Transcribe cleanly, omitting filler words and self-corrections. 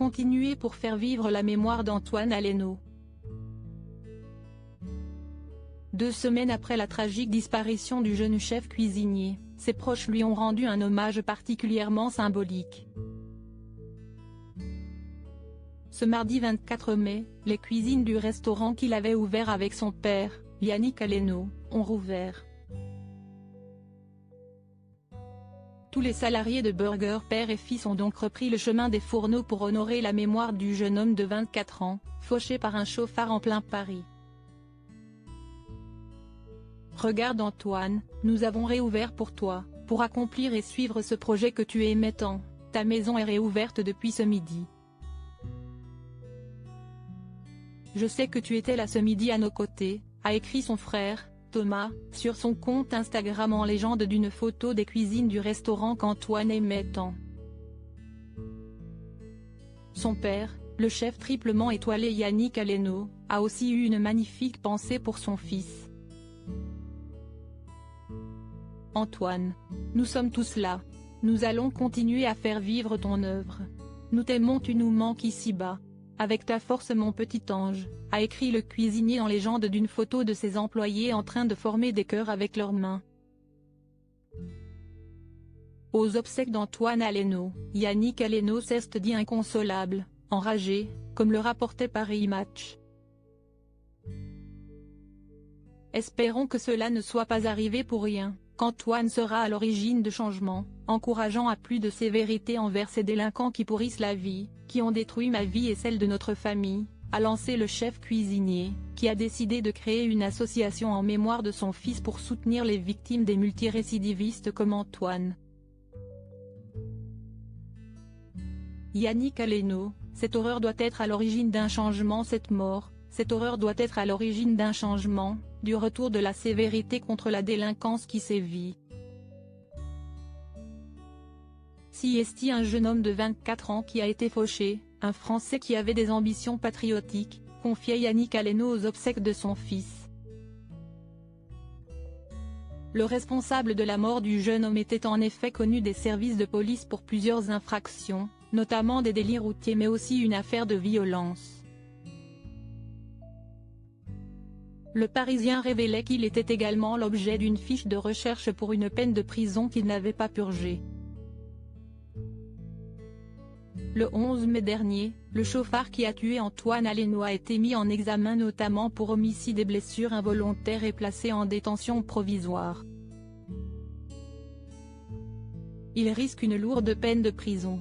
continuer pour faire vivre la mémoire d'Antoine Aleno. 2 semaines après la tragique disparition du jeune chef cuisinier, ses proches lui ont rendu un hommage particulièrement symbolique. Ce mardi 24 mai, les cuisines du restaurant qu'il avait ouvert avec son père, Yannick Aleno, ont rouvert. Tous les salariés de Burger père et fils ont donc repris le chemin des fourneaux pour honorer la mémoire du jeune homme de 24 ans, fauché par un chauffard en plein Paris. Regarde Antoine, nous avons réouvert pour toi, pour accomplir et suivre ce projet que tu aimais tant, ta maison est réouverte depuis ce midi. Je sais que tu étais là ce midi à nos côtés, a écrit son frère, Thomas, sur son compte Instagram en légende d'une photo des cuisines du restaurant qu'Antoine aimait tant. Son père, le chef triplement étoilé Yannick Aleno, a aussi eu une magnifique pensée pour son fils. Antoine, nous sommes tous là. Nous allons continuer à faire vivre ton œuvre. Nous t'aimons, tu nous manques ici-bas. Avec ta force mon petit ange, a écrit le cuisinier en légende d'une photo de ses employés en train de former des cœurs avec leurs mains. Aux obsèques d'Antoine Aleno, Yannick Aleno s'est dit inconsolable, enragé, comme le rapportait Paris Match. Espérons que cela ne soit pas arrivé pour rien, qu'Antoine sera à l'origine de changements, encourageant à plus de sévérité envers ces délinquants qui pourrissent la vie, qui ont détruit ma vie et celle de notre famille, a lancé le chef cuisinier, qui a décidé de créer une association en mémoire de son fils pour soutenir les victimes des multirécidivistes comme Antoine. Yannick Aleno, cette horreur doit être à l'origine d'un changement, cette horreur doit être à l'origine d'un changement, du retour de la sévérité contre la délinquance qui sévit. Si est un jeune homme de 24 ans qui a été fauché, un Français qui avait des ambitions patriotiques, confiait Yannick Aleno aux obsèques de son fils. Le responsable de la mort du jeune homme était en effet connu des services de police pour plusieurs infractions, notamment des délits routiers mais aussi une affaire de violence. Le Parisien révélait qu'il était également l'objet d'une fiche de recherche pour une peine de prison qu'il n'avait pas purgée. Le 11 mai dernier, le chauffard qui a tué Antoine Aleno a été mis en examen notamment pour homicide et blessures involontaires et placé en détention provisoire. Il risque une lourde peine de prison.